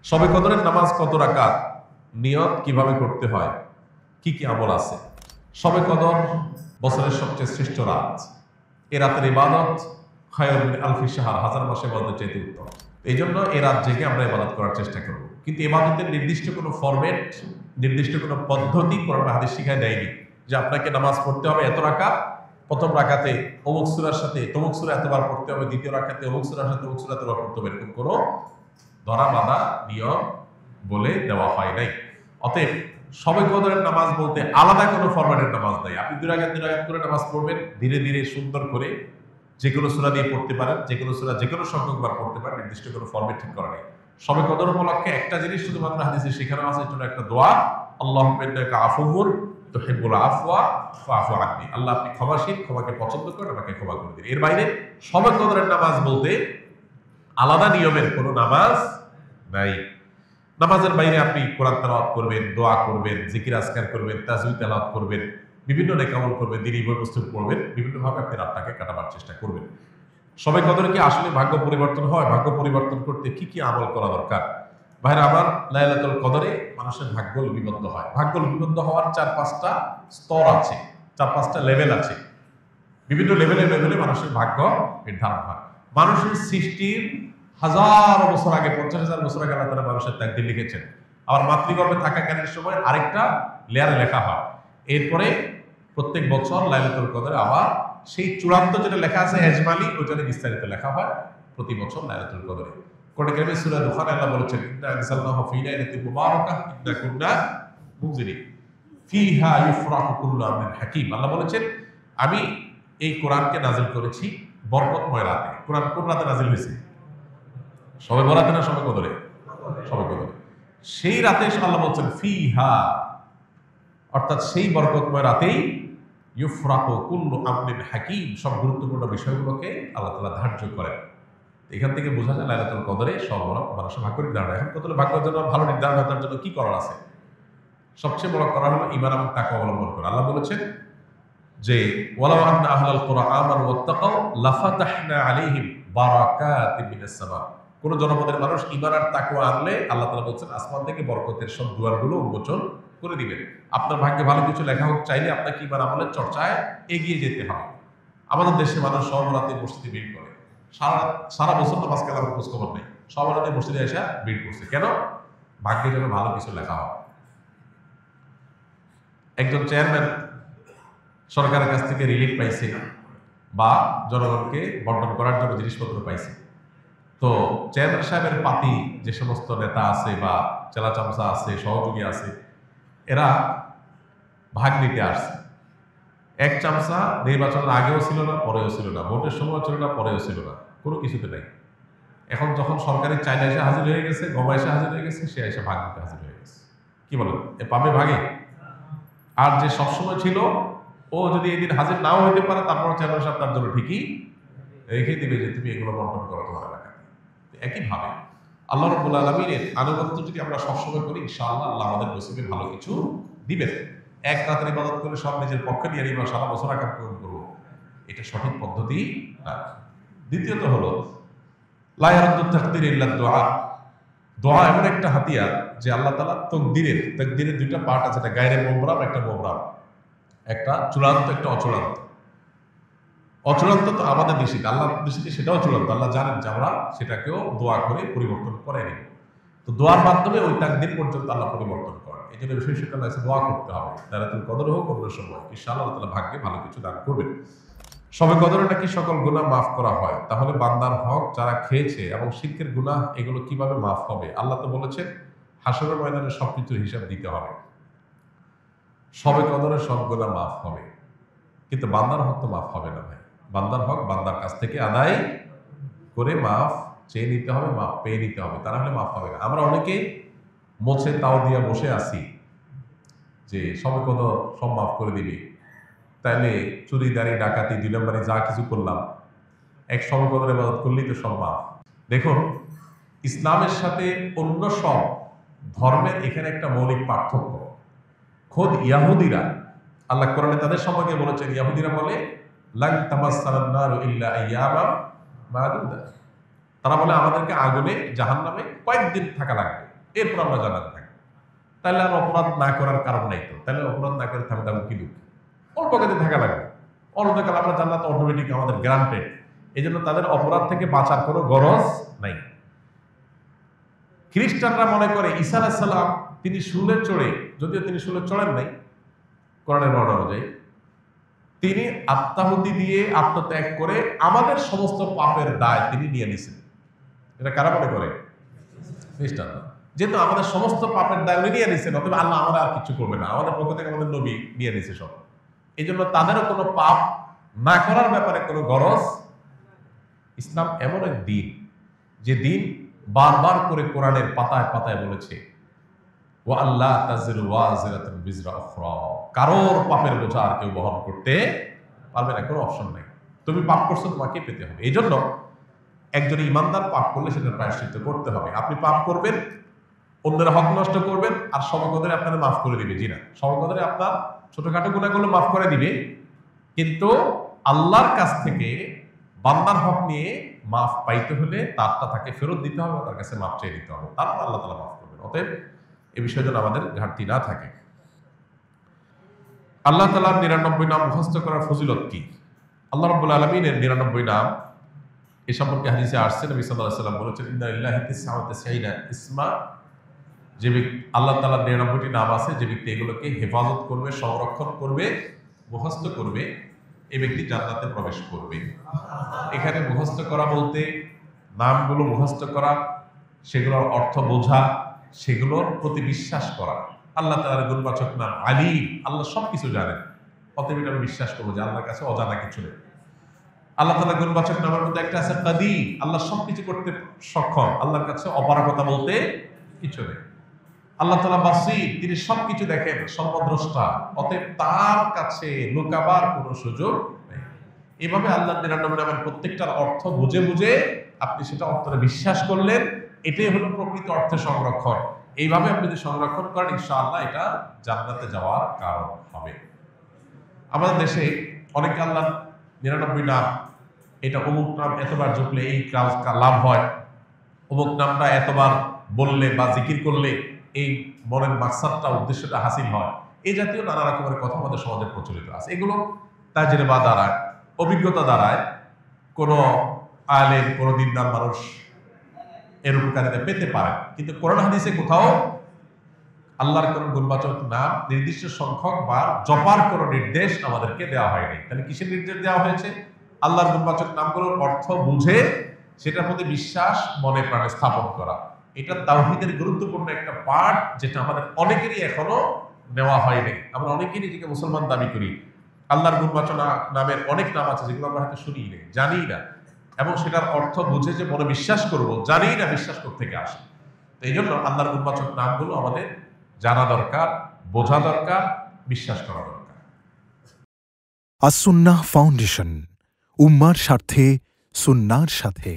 শবে কদরের নামাজ কত রাকাত, নিয়ত কিভাবে করতে হয়, কি কি আমল আছে? শবে কদর বছরের সবচেয়ে শ্রেষ্ঠ রাত। এ রাতের ইবাদত খায়রুম মিন আলফি শাহর, হাজার মাসের ইবাদতের চাইতে উত্তম। এই জন্য এ রাত জেগে আমরা ইবাদত করার চেষ্টা করব। কিন্তু ইবাদতের নির্দিষ্ট কোনো ফরম্যাট, নির্দিষ্ট কোনো পদ্ধতি কোরআন হাদিস শিখায় দেয়নি যে আপনাকে নামাজ পড়তে হবে এত রাকাত, প্রথম রাকাতে অমুক সূরার সাথে তমুক সূরা এতবার পড়তে হবে, দ্বিতীয় রাকাতে অমুক সূরার সাথে অমুক সূরা এতবার পড়তে হবে, এরকম কোনো ধরা বাঁধা নিয়ম বলে দেওয়া হয় নাই। অতএব শবে কদরের নামাজ বলতে আলাদা কোনো ফরম্যাটের নামাজ নাই। আপনি দুই রাকাত করে নামাজ পড়বেন, ধীরে ধীরে সুন্দর করে যে কোনো সূরা দিয়ে পড়তে পারেন, যে কোনো সূরা যে কোনো সংখ্যকবার পড়তে পারেন, নির্দিষ্ট কোনো ফরম্যাট ঠিক করা নেই। শবে কদর উপলক্ষে একটা জিনিস শুধুমাত্র হাদিসে শেখানো আছে, জন্য একটা দোয়া, আল্লাহুম্মা ইন্নাকা আফুউন তুহিব্বুল আফওয়া ফাআফু আন্নি। আল্লাহ আপনি ক্ষমাশীল, ক্ষমাকে পছন্দ করেন, আমাকে ক্ষমা করে দিন। এর বাইরে শবে কদরের নামাজ বলতে আলাদা নিয়মের কোনো নামাজ নাই। নামাজের বাইরে আপনি কোরআন তেলাওয়াত করবেন, দোয়া করবেন, জিকির আজকার করবেন, তাসবিহ তেলাওয়াত করবেন, বিভিন্ন নেক আমল করবেন, দ্বীনি বই পুস্তক পড়বেন, বিভিন্নভাবে আপনি রাতটাকে কাটাবার চেষ্টা করবেন। শবে কদরে কি আসলে ভাগ্য পরিবর্তন হয়? ভাগ্য পরিবর্তন করতে কি কি আমল করা দরকার? ভাইরা আমার, লাইলাতুল কদরে মানুষের ভাগ্য লিপিবদ্ধ হয়। ভাগ্য লিপিবদ্ধ হওয়ার 4-5টা স্তর আছে, 4-5টা লেভেল আছে। বিভিন্ন লেভেলে লেভেলে মানুষের ভাগ্য নির্ধারণ হয়। মানুষের সৃষ্টির হাজার বছর আগে, 50,000 বছর আগে আল্লাহ তাআলা মানুষের তাকদীর লিখেছেন। আবার মাতৃগর্ভে থাকাকালীন সময় আরেকটা লেয়ারে লেখা হয়। এরপরে প্রত্যেক বছর লাইলাতুল কদরে আবার সেই চূড়ান্ত যেটা লেখা আছে এজমালি, ওইটা বিস্তারিত লেখা হয় প্রতি বছর লাইলাতুল কদরে। কোরআন কারীমে সূরা দুখানে আল্লাহ বলেছেন, ইন্না আনজালনাহু ফী লাইলাতিন মুবারাকাহ ইন্না কুন্না মুনজিরিন ফীহা ইউফরাকু কুল্লু আমরিন হাকীম। আল্লাহ বলেছেন, আমি এই কোরআনকে নাযিল করেছি বরকতময় রাতে। কোরআন কোন রাতে নাযিল হয়েছে? শবে বরাতে না শবে কদরে? শবে কদরে। সেই রাতে আল্লাহ বলছেন ফীহা, অর্থাৎ সেই বরকতময় রাতেই ইউফরাকু কুল্লু আমরিন হাকীম, সব গুরুত্বপূর্ণ বিষয়গুলোকে আল্লাহ তাআলা ধার্য করেন। এখান থেকে বোঝা যায় লাইলাতুল কদরে সর্বরক মানুষের ভাগ্য নির্ধারণ। এখন কত ভাগ্যের জন্য ভালো নির্ধারণ হয়, তার জন্য কি করার আছে? সবচেয়ে বড় করা হলো ঈমান এবং তাকওয়া অবলম্বন করা। আল্লাহ বলেছেন যে ওয়ালাউ আন্না আহলাল কুরআ আমানু ওয়াত্তাকাউ লাফাতাহনা আলাইহিম বারাকাতিন মিনাস সামা। কোন জনপদের মানুষ ঈমান আর তাকওয়া আনলে আল্লাহ তাআলা বলেছেন আসমান থেকে বরকতের সব দুয়ারগুলো উন্মোচন করে দিবেন। আপনার ভাগ্যে ভালো কিছু লেখা হোক চাইলে আপনাকে ঈমান আমলের চর্চায় এগিয়ে যেতে হবে। আমাদের দেশে মানুষ সব রাতে মসজিদে ভিড় করে, সারা বছর নামাজ কালামের খোঁজ খবর নেই, সব রাতে মসজিদে এসে ভিড় করছে। কেন? ভাগ্যে যেন ভালো কিছু লেখা হয়। একজন চেয়ারম্যান সরকারের কাছ থেকে রিলিফ পাইছে বা জনগণকে বন্টন করার জন্য জিনিসপত্র পাইছে। তো চেয়ারম্যান সাহেবের পাতি যে সমস্ত নেতা আছে বা চেলা চামচা আছে, সহযোগী আছে, এরা ভাগ নিতে আসছে। এক চামচা নির্বাচনের আগেও ছিল না, পরেও ছিল না, ভোটের সময় ছিল না, পরেও ছিল না, কোনো কিছুতে নাই। এখন যখন সরকারি চাইনা এসে হাজির হয়ে গেছে, গমা এসে হাজির হয়ে গেছে, সে এসে ভাগ নিতে হাজির হয়ে গেছে। কি বলেন, এ পাবে ভাগে? আর যে সবসময় ছিল, ও যদি এদিন হাজির নাও হইতে পারে, তারপর চেয়ারম্যান সাহেব তার জন্য ঠিকই রেখে দিবে যে তুমি এগুলো বন্টন করো তোমার এলাকায়। একইভাবে আল্লাহ রাব্বুল আলামিনের আনুগত্য যদি আমরা সবসময় করি, ইনশাআল্লাহ আল্লাহ আমাদের নসিবে ভালো কিছু দিবেন। এক রাতের ইবাদত করে সব নিজের পক্ষে নিয়ে নিব, সারা বছর আকাম করবো, এটা সঠিক পদ্ধতি না। দ্বিতীয়ত হলো লা ইয়ারুদ্দু তাকদীর ইল্লা দুআ। দোয়া এমন একটা হাতিয়ার যে আল্লাহ তাআলা তাকদীরের দুইটা পার্ট আছে, একটা গায়রে মুবরাম, একটা মুবরাম, একটা চূড়ান্ত, একটা অচূড়ান্ত। অচূড়ান্ত তো আমাদের দৃষ্টিতে, আল্লাহর দৃষ্টিতে সেটাও চূড়ান্ত। আল্লাহ জানেন যে আমরা সেটাকেও দোয়া করে পরিবর্তন করে নিব। তো দোয়ার মাধ্যমে ওই তাকদীর পর্যন্ত আল্লাহ পরিবর্তন করেন। এই জন্য বিশেষ করে দোয়া করতে হবে, লাইলাতুল কদর হোক অন্য সময়, ইনশাআল্লাহ আল্লাহ তাআলা ভাগ্যে ভালো কিছু দান করবেন। শবে কদরে নাকি সকল গুনাহ মাফ করা হয়। তাহলে বান্দার হক যারা খেয়েছে এবং শিরকের গুনাহ, এগুলো কিভাবে মাফ হবে? আল্লাহ তো বলেছেন হাশরের ময়দানে সবকিছুর হিসাব দিতে হবে। শবে কদরে সব গুনাহ মাফ হবে, কিন্তু বান্দার হক তো মাফ হবে না ভাই। বান্দার হক বান্দার কাছ থেকে আদায় করে মাফ চেয়ে নিতে হবে, মাফ পেয়ে নিতে হবে, তা না হলে মাফ হবে না। আমরা অনেকে মোছে তাও দিয়া বসে আছি যে শবে কদর সব মাফ করে দিবি, তাইলে চুরি দাঁড়ি ডাকাতি 2 নম্বরে যা কিছু করলাম, এক শবে কদর ইবাদত করলেই তো সব মাফ। দেখুন, ইসলামের সাথে অন্য সব ধর্মের এখানে একটা মৌলিক পার্থক্য। খোদ ইয়াহুদিরা, আল্লাহ কোরআনে তাদের সম্পর্কে বলেছেন, ইয়াহুদিরা বলে লান তামাসসানান নারু ইল্লা আইয়ামাম মাদুদা। তারা বলে আমাদেরকে আগুনে জাহান্নামে কয়েকদিন থাকা লাগবে, এরপর আমরা জান্নাতে থাকবো। তাহলে আর অপরাধ না করার কারণ নাই তো, তাহলে অপরাধ না করে থাকতে কি দুঃখ, অল্প কাজে থাকা লাগবে, অনন্তকাল আমরা জান্নাত অটোমেটিক আমাদের গ্রান্টেড। এই জন্য তাদের অপরাধ থেকে বাঁচার কোনো গরজ নাই। খ্রিস্টানরা মনে করে ঈসা আলাইহিস সালাম তিনি শুলে চড়ে, যদিও তিনি শুলে চড়েন নাই কোরআনের বর্ণনা অনুযায়ী, তিনি আত্মাহুতি দিয়ে আত্মত্যাগ করে আমাদের সমস্ত পাপের দায় তিনি নিয়ে নিছেন। এটা কারা মনে করে? খ্রিস্টানরা। যেহেতু আমাদের সমস্ত পাপের দায় উনি নিয়ে নিছেন, অথবা আল্লাহ আমরা আর কিছু করবে না, আমাদের পক্ষ থেকে আমাদের নবী নিয়ে নিছে সব। এই জন্য তাদেরও কোনো পাপ না করার ব্যাপারে কোনো গরজ। ইসলাম এমন এক দিন, যে দিন বারবার করে কোরআনের পাতায় পাতায় বলেছে ওয়া আল্লাহ তাজিরু ওয়াজিরাতুন বিজরা উখরা, কারোর পাপের বোঝা আর কেউ বহন করতে পারবে না, কোনো অপশন নাই। তুমি পাপ করছো, তোমাকে পেতে হবে। এই জন্য একজন ইমানদার পাপ করলে সেটার প্রায়শ্চিত্ত করতে হবে। আপনি পাপ করবেন, অন্যের হক নষ্ট করবেন, আর সবকদরে আপনারা মাফ করে দিবে। জি না, সবকদরে আপনার ছোটখাটো গুনাহগুলো মাফ করে দিবে, কিন্তু আল্লাহর কাছ থেকে বান্দার হক নিয়ে মাফ পাইতে হলে তারটা তাকে ফেরত দিতে হবে, তার কাছে মাফ চেয়ে দিতে হবে, তারপর আল্লাহ তাআলা মাফ করবেন। অতএব এই বিষয়ে যেন আমাদের ঘাটতি না থাকে। আল্লাহ তাআলার 99 নাম মুখস্থ করার ফজিলত কি? আল্লাহ রাব্বুল আলামিনের 99 নাম এ সম্পর্কে হাদিসে আসছে, নবী সাল্লাল্লাহু আলাইহি ওয়াসাল্লাম বলেছেন ইন্না লিল্লাহি 99 ইসমা, যে ব্যক্তি আল্লাহ তাআলার 99টি নাম আছে, যে ব্যক্তি এগুলোকে হেফাজত করবে, সংরক্ষণ করবে, মুখস্থ করবে, এই ব্যক্তি জান্নাতে প্রবেশ করবে। এখানে মুখস্থ করা বলতে নামগুলো মুখস্থ করা, সেগুলোর অর্থ বোঝা, সেগুলোর প্রতি বিশ্বাস করা। আল্লাহ তাআলার গুণবাচক নাম আলিম, আল্লাহ সবকিছু জানেন, অতএব এটা আমি বিশ্বাস করবো যে আল্লাহর কাছে অজানা কিছু নেই। আল্লাহ তাআলার গুণবাচক নামের মধ্যে একটা আছে কাদির, আল্লাহ সবকিছু করতে সক্ষম, আল্লাহর কাছে অপারগতা বলতে কিছু নেই। আল্লাহ তাআলা বাসীর, তিনি সবকিছু দেখেন, সর্বদ্রষ্টা, অতএব তার কাছে লুকাবার কোনো সুযোগ নেই। এইভাবে আল্লাহ 99 নামের প্রত্যেকটার অর্থ বুঝে বুঝে আপনি সেটা অন্তরে বিশ্বাস করলেন, এটাই হলো প্রকৃত অর্থে সংরক্ষণ। এইভাবে আপনি যদি সংরক্ষণ করেন, ইনশাআল্লাহ এটা জান্নাতে যাওয়ার কারণ হবে। আমাদের দেশে অনেকে আল্লাহ 99 নাম, এটা অমুক নাম এতবার জপলে এই কাজ লাভ হয়, অমুক নামটা এতবার বললে বা জিকির করলে এই মনের মাকসাদটা, উদ্দেশ্যটা হাসিল হয়, এই জাতীয় নানা রকমের কথা আমাদের সমাজে প্রচলিত আছে। এগুলো তাজরিবা দ্বারায়, অভিজ্ঞতা দ্বারায় কোনো আলেম, কোনো দিনদার মানুষ এর উপকারিতা পেতে পারে, কিন্তু কোরআন হাদিসে কোথাও আল্লাহর কোন গুণবাচক নাম নির্দিষ্ট সংখ্যক বা জপার কোনো নির্দেশ আমাদেরকে দেওয়া হয়নি। তাহলে কিসের নির্দেশ দেওয়া হয়েছে? আল্লাহর গুণবাচক নামগুলোর অর্থ বুঝে সেটার প্রতি বিশ্বাস মনে প্রাণে স্থাপন করা। এটা তাওহীদের গুরুত্বপূর্ণ একটা পার্ট, যেটা আমাদের অনেকেরই এখনো নেওয়া হয়নি। আমরা অনেকেই নিজেকে মুসলমান দাবি করি, আল্লাহর গুণবাচক নামের অনেক নাম আছে যেগুলো আমরা হয়তো শুনি না, জানি না, এবং সেটার অর্থ বুঝে যে মনে বিশ্বাস করব, জানি না বিশ্বাস থেকে আসে। তো এই জন্য আল্লাহর গুণবাচক নামগুলো আমাদের জানা দরকার, বোঝা দরকার, বিশ্বাস করা দরকার। আস-সুন্নাহ ফাউন্ডেশন, উম্মার স্বার্থে সুন্নাহর সাথে।